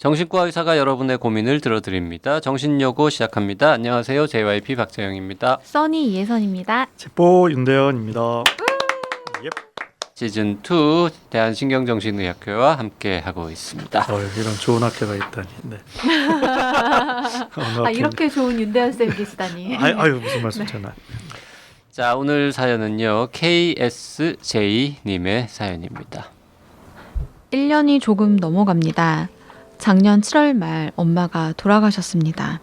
정신과 의사가 여러분의 고민을 들어드립니다. 정신여고 시작합니다. 안녕하세요. JYP 박재영입니다. 써니 이혜선입니다. 제보 윤대현입니다. 예. 시즌2 대한신경정신의학회와 함께 하고 있습니다. 이런 좋은 학교가 있다니. 네. 이렇게 좋은 윤대현 쌤 계시다니. 아유 무슨 말씀이잖아. 자, 오늘 사연은요. KSJ님의 사연입니다. 1년이 조금 넘어갑니다. 작년 7월 말 엄마가 돌아가셨습니다.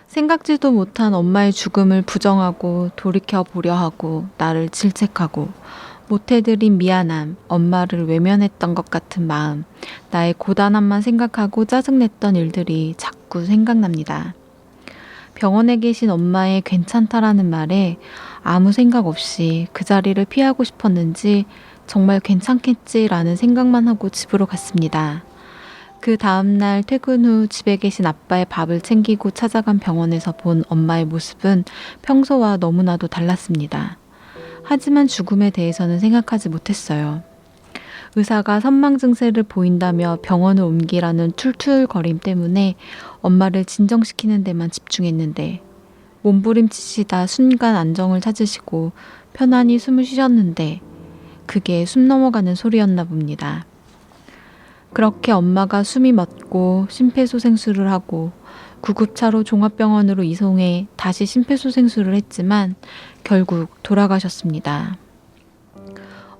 생각지도 못한 엄마의 죽음을 부정하고 돌이켜보려 하고 나를 질책하고 못해드린 미안함, 엄마를 외면했던 것 같은 마음, 나의 고단함만 생각하고 짜증냈던 일들이 자꾸 생각납니다. 병원에 계신 엄마의 괜찮다라는 말에 아무 생각 없이 그 자리를 피하고 싶었는지 정말 괜찮겠지라는 생각만 하고 집으로 갔습니다. 그 다음날 퇴근 후 집에 계신 아빠의 밥을 챙기고 찾아간 병원에서 본 엄마의 모습은 평소와 너무나도 달랐습니다. 하지만 죽음에 대해서는 생각하지 못했어요. 의사가 선망 증세를 보인다며 병원을 옮기라는 툴툴거림 때문에 엄마를 진정시키는 데만 집중했는데 몸부림치시다 순간 안정을 찾으시고 편안히 숨을 쉬셨는데 그게 숨 넘어가는 소리였나 봅니다. 그렇게 엄마가 숨이 멎고 심폐소생술을 하고 구급차로 종합병원으로 이송해 다시 심폐소생술을 했지만 결국 돌아가셨습니다.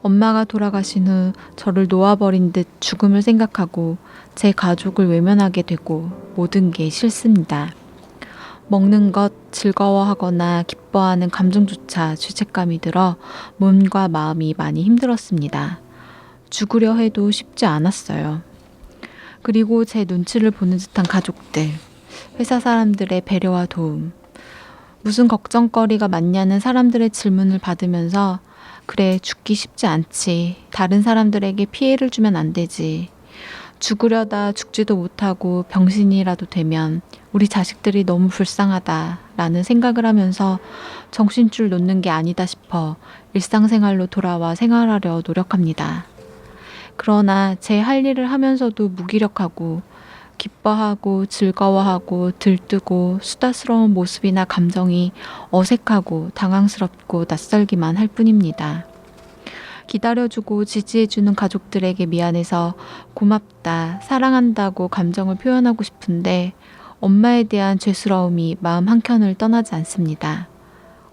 엄마가 돌아가신 후 저를 놓아버린 듯 죽음을 생각하고 제 가족을 외면하게 되고 모든 게 싫습니다. 먹는 것, 즐거워하거나 기뻐하는 감정조차 죄책감이 들어 몸과 마음이 많이 힘들었습니다. 죽으려 해도 쉽지 않았어요. 그리고 제 눈치를 보는 듯한 가족들, 회사 사람들의 배려와 도움, 무슨 걱정거리가 많냐는 사람들의 질문을 받으면서 그래, 죽기 쉽지 않지. 다른 사람들에게 피해를 주면 안 되지. 죽으려다 죽지도 못하고 병신이라도 되면 우리 자식들이 너무 불쌍하다 라는 생각을 하면서 정신줄 놓는 게 아니다 싶어 일상생활로 돌아와 생활하려 노력합니다. 그러나 제 할 일을 하면서도 무기력하고 기뻐하고 즐거워하고 들뜨고 수다스러운 모습이나 감정이 어색하고 당황스럽고 낯설기만 할 뿐입니다. 기다려주고 지지해주는 가족들에게 미안해서 고맙다, 사랑한다고 감정을 표현하고 싶은데 엄마에 대한 죄스러움이 마음 한켠을 떠나지 않습니다.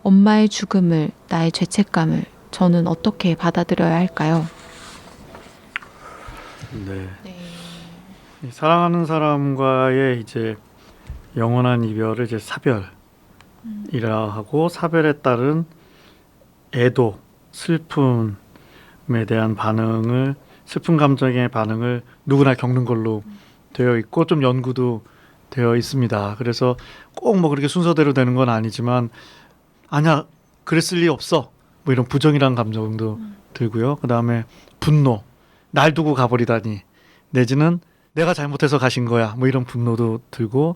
엄마의 죽음을, 나의 죄책감을 저는 어떻게 받아들여야 할까요? 네. 사랑하는 사람과의 이제 영원한 이별을 이제 사별이라 하고 사별에 따른 애도, 슬픔에 대한 반응을 슬픈 감정의 반응을 누구나 겪는 걸로 되어 있고 좀 연구도 되어 있습니다. 그래서 꼭 뭐 그렇게 순서대로 되는 건 아니지만 아니야 그랬을 리 없어 뭐 이런 부정이란 감정도 들고요. 그 다음에 분노, 날 두고 가버리다니 내지는 내가 잘못해서 가신 거야 뭐 이런 분노도 들고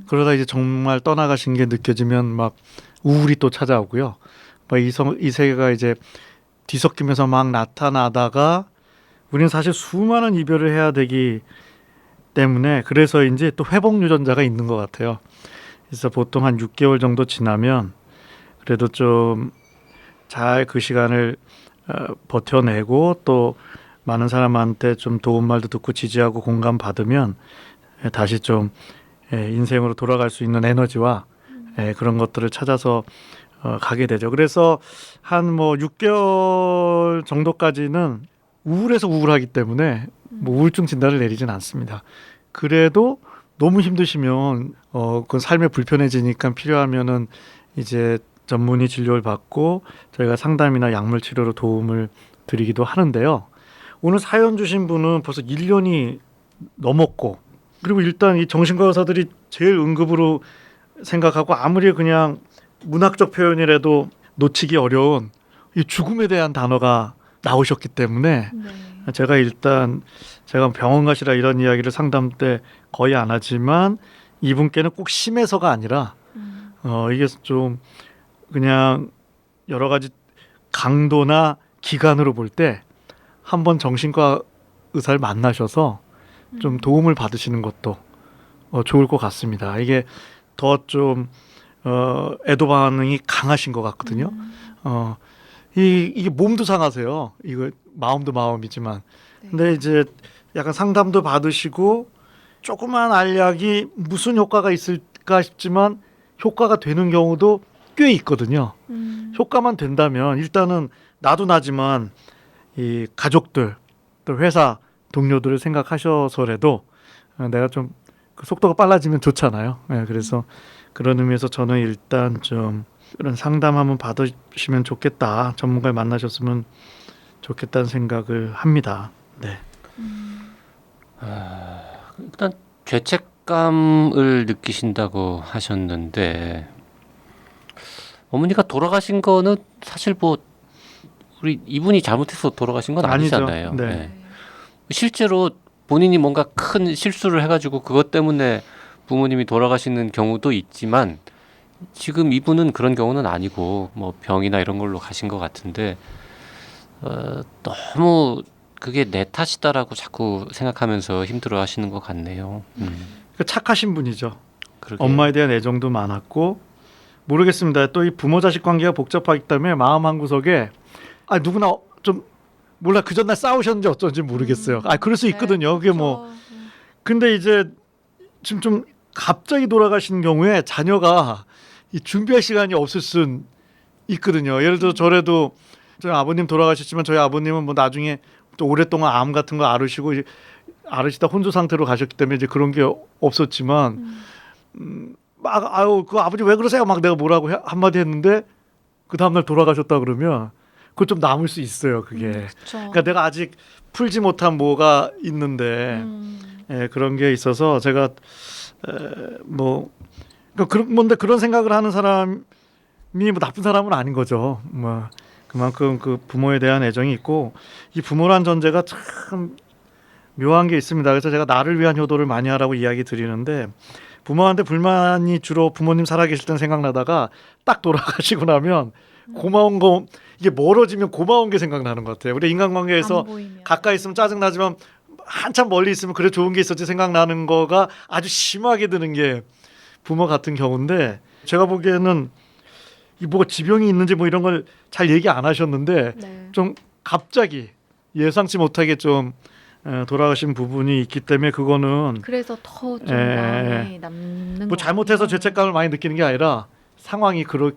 그러다 이제 정말 떠나가신 게 느껴지면 막 우울이 또 찾아오고요. 막 이 세계가 이제 뒤섞이면서 막 나타나다가 우리는 사실 수많은 이별을 해야 되기 때문에 그래서인지 또 회복 유전자가 있는 것 같아요. 그래서 보통 한 6개월 정도 지나면 그래도 좀 잘 그 시간을 버텨내고 또 많은 사람한테 좀 도움 말도 듣고 지지하고 공감 받으면 다시 좀 인생으로 돌아갈 수 있는 에너지와 그런 것들을 찾아서 가게 되죠. 그래서 한 뭐 6개월 정도까지는 우울해서 우울하기 때문에 뭐 우울증 진단을 내리진 않습니다. 그래도 너무 힘드시면 그건 삶에 불편해지니까 필요하면은 이제 전문의 진료를 받고 저희가 상담이나 약물 치료로 도움을 드리기도 하는데요. 오늘 사연 주신 분은 벌써 1년이 넘었고 그리고 일단 이 정신과 의사들이 제일 응급으로 생각하고 아무리 그냥 문학적 표현이라도 놓치기 어려운 이 죽음에 대한 단어가 나오셨기 때문에 제가 일단 제가 병원 가시라 이런 이야기를 상담 때 거의 안 하지만 이분께는 꼭 심해서가 아니라 이게 좀 그냥 여러 가지 강도나 기간으로 볼 때 한번 정신과 의사를 만나셔서 좀 도움을 받으시는 것도 좋을 것 같습니다. 이게 더 좀 애도 반응이 강하신 것 같거든요. 이게 몸도 상하세요. 이거 마음도 마음이지만. 근데 이제 약간 상담도 받으시고 조그만 알약이 무슨 효과가 있을까 싶지만 효과가 되는 경우도 꽤 있거든요. 효과만 된다면 일단은 나도 나지만 이 가족들 또 회사 동료들을 생각하셔서라도 내가 좀 그 속도가 빨라지면 좋잖아요. 네, 그래서 그런 의미에서 저는 일단 좀 이런 상담 한번 받으시면 좋겠다. 전문가를 만나셨으면 좋겠다는 생각을 합니다. 네. 일단 죄책감을 느끼신다고 하셨는데 어머니가 돌아가신 거는 사실 뭐 우리 이분이 잘못해서 돌아가신 건 아니죠. 아니잖아요. 네. 네. 실제로 본인이 뭔가 큰 실수를 해가지고 그것 때문에 부모님이 돌아가시는 경우도 있지만 지금 이분은 그런 경우는 아니고 뭐 병이나 이런 걸로 가신 것 같은데 너무 그게 내 탓이다라고 자꾸 생각하면서 힘들어하시는 것 같네요. 그 착하신 분이죠. 그러게. 엄마에 대한 애정도 많았고 모르겠습니다. 또 이 부모 자식 관계가 복잡하기 때문에 마음 한 구석에 누구나 좀 몰라 그 전날 싸우셨는지 어쩐지 모르겠어요. 그럴 수 있거든요. 그게 뭐 근데 이제 지금 좀 갑자기 돌아가신 경우에 자녀가 이 준비할 시간이 없을 순 있거든요. 예를 들어 저래도 저희 아버님 돌아가셨지만 저희 아버님은 뭐 나중에 또 오랫동안 암 같은 거 앓으시고 앓으시다 혼조 상태로 가셨기 때문에 이제 그런 게 없었지만 막 아유 그 아버지 왜 그러세요? 막 내가 뭐라고 한마디 했는데 그 다음날 돌아가셨다 그러면 그거 좀 남을 수 있어요. 그게. 그러니까 내가 아직 풀지 못한 뭐가 있는데 예, 그런 게 있어서 제가 뭐 그런데 그런 생각을 하는 사람이 뭐 나쁜 사람은 아닌 거죠. 뭐 그만큼 그 부모에 대한 애정이 있고 이 부모란 존재가 참 묘한 게 있습니다. 그래서 제가 나를 위한 효도를 많이 하라고 이야기 드리는데 부모한테 불만이 주로 부모님 살아계실 땐 생각나다가 딱 돌아가시고 나면 고마운 거 이게 멀어지면 고마운 게 생각나는 것 같아요. 우리 인간관계에서 가까이 있으면 짜증나지만 한참 멀리 있으면 그래 좋은 게 있었지 생각나는 거가 아주 심하게 드는 게 부모 같은 경우인데 제가 보기에는 이 뭐가 지병이 있는지 뭐 이런 걸 잘 얘기 안 하셨는데 좀 갑자기 예상치 못하게 좀 돌아가신 부분이 있기 때문에 그거는 그래서 더 좀 마음에 남는 뭐 잘못해서 죄책감을 많이 느끼는 게 아니라 상황이 그런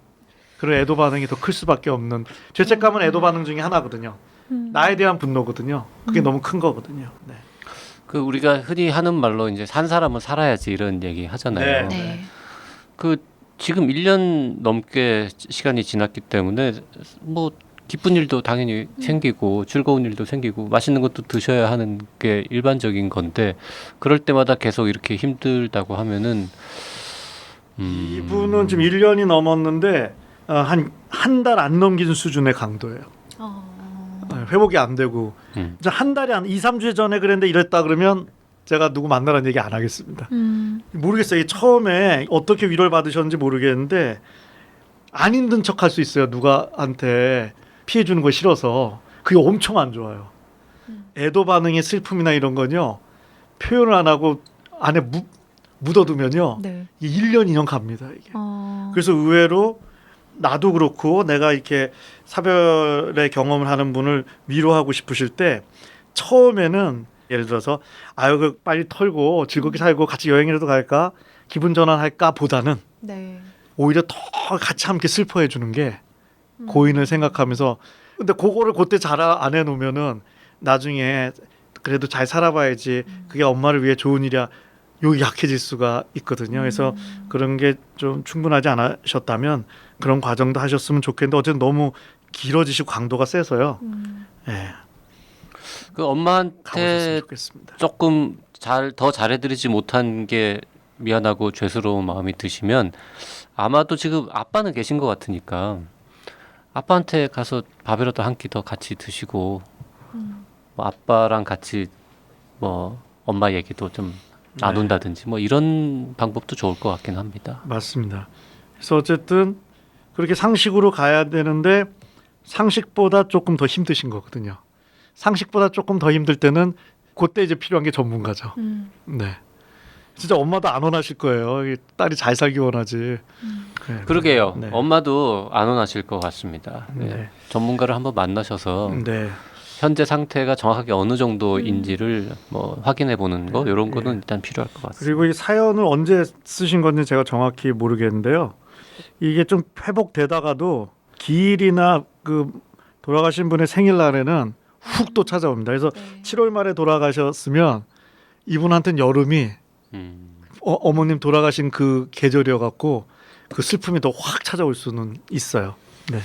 애도 반응이 더 클 수밖에 없는 죄책감은 애도 반응 중에 하나거든요. 나에 대한 분노거든요. 그게 너무 큰 거거든요. 네. 그 우리가 흔히 하는 말로 이제 산 사람은 살아야지 이런 얘기 하잖아요. 네. 그 지금 1년 넘게 시간이 지났기 때문에 뭐 기쁜 일도 당연히 생기고 즐거운 일도 생기고 맛있는 것도 드셔야 하는 게 일반적인 건데 그럴 때마다 계속 이렇게 힘들다고 하면은 이분은 지금 1년이 넘었는데 한 달 안 넘기는 수준의 강도예요. 회복이 안 되고 이제 한 달에 한 2, 3주 전에 그랬는데 이랬다 그러면 제가 누구 만나라는 얘기 안 하겠습니다. 모르겠어요. 이게 처음에 어떻게 위로를 받으셨는지 모르겠는데 안 힘든 척 할 수 있어요. 누가한테 피해 주는 거 싫어서. 그게 엄청 안 좋아요. 애도 반응의 슬픔이나 이런 건요. 표현을 안 하고 안에 묻어두면요. 이 1년, 2년 갑니다. 이게. 그래서 의외로 나도 그렇고 내가 이렇게 사별의 경험을 하는 분을 위로하고 싶으실 때 처음에는 예를 들어서 그 빨리 털고 즐겁게 살고 같이 여행이라도 갈까 기분 전환할까 보다는 오히려 더 같이 함께 슬퍼해 주는 게 고인을 생각하면서 근데 그거를 그때 잘 안 해놓으면은 나중에 그래도 잘 살아봐야지 그게 엄마를 위해 좋은 일이야 여기 약해질 수가 있거든요. 그래서 그런 게 좀 충분하지 않으셨다면 그런 과정도 하셨으면 좋겠는데 어쨌든 너무 길어지시고 강도가 세서요. 네. 그 엄마한테 가보셨으면 좋겠습니다. 조금 더 잘해드리지 못한 게 미안하고 죄스러운 마음이 드시면 아마도 지금 아빠는 계신 것 같으니까 아빠한테 가서 밥이라도 한 끼 더 같이 드시고 뭐 아빠랑 같이 뭐 엄마 얘기도 좀 나눈다든지 뭐 이런 방법도 좋을 것 같긴 합니다. 맞습니다. 그래서 어쨌든 그렇게 상식으로 가야 되는데 상식보다 조금 더 힘드신 거거든요. 상식보다 조금 더 힘들 때는 그때 이제 필요한 게 전문가죠. 네. 진짜 엄마도 안 원하실 거예요. 이 딸이 잘 살기 원하지. 네. 그러게요. 네. 엄마도 안 원하실 것 같습니다. 네. 네. 전문가를 한번 만나셔서 네. 현재 상태가 정확하게 어느 정도인지를 뭐 확인해 보는 거 이런 거는 예. 일단 필요할 것 같습니다. 그리고 이 사연을 언제 쓰신 건지 제가 정확히 모르겠는데요. 이게 좀 회복되다가도 기일이나 그 돌아가신 분의 생일날에는 훅 또 찾아옵니다. 그래서 7월 말에 돌아가셨으면 이분한테는 여름이 어머님 돌아가신 그 계절이어 갖고 그 슬픔이 더 확 찾아올 수는 있어요. 네.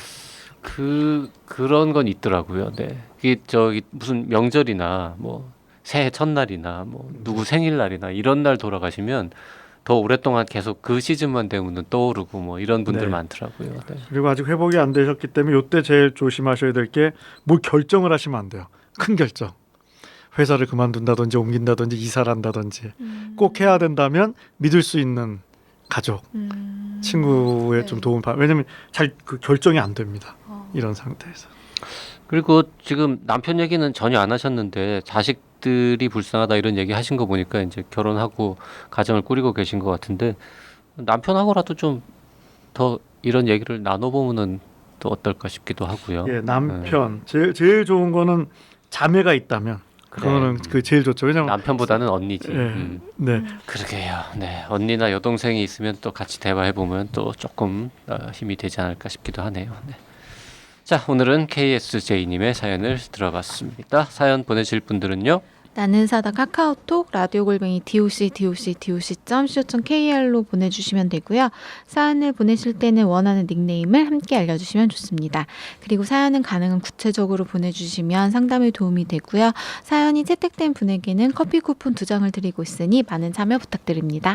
그런 건 있더라고요. 네. 이게 저기 무슨 명절이나 뭐 새해 첫날이나 뭐 누구 생일날이나 이런 날 돌아가시면 더 오랫동안 계속 그 시즌만 되면 떠오르고 뭐 이런 분들 네. 많더라고요. 네. 그리고 아직 회복이 안 되셨기 때문에 이때 제일 조심하셔야 될 게 뭘 결정을 하시면 안 돼요. 큰 결정. 회사를 그만둔다든지 옮긴다든지 이사를 한다든지 꼭 해야 된다면 믿을 수 있는 가족, 친구의 네. 좀 도움 받. 왜냐면 잘 그 결정이 안 됩니다. 이런 상태에서. 그리고 지금 남편 얘기는 전혀 안 하셨는데 자식들이 불쌍하다 이런 얘기 하신 거 보니까 이제 결혼하고 가정을 꾸리고 계신 것 같은데 남편하고라도 좀 더 이런 얘기를 나눠보면은 또 어떨까 싶기도 하고요. 예, 남편 제일 좋은 거는 자매가 있다면 그거는 그 제일 좋죠. 왜냐면 남편보다는 언니지. 예, 네. 그러게요. 네, 언니나 여동생이 있으면 또 같이 대화해 보면 또 조금 힘이 되지 않을까 싶기도 하네요. 네. 자, 오늘은 KSJ님의 사연을 들어봤습니다. 사연 보내실 분들은요. 나는 사다 카카오톡 라디오 골뱅이 doc.co.kr로 보내주시면 되고요. 사연을 보내실 때는 원하는 닉네임을 함께 알려주시면 좋습니다. 그리고 사연은 가능한 구체적으로 보내주시면 상담에 도움이 되고요. 사연이 채택된 분에게는 커피 쿠폰 2장을 드리고 있으니 많은 참여 부탁드립니다.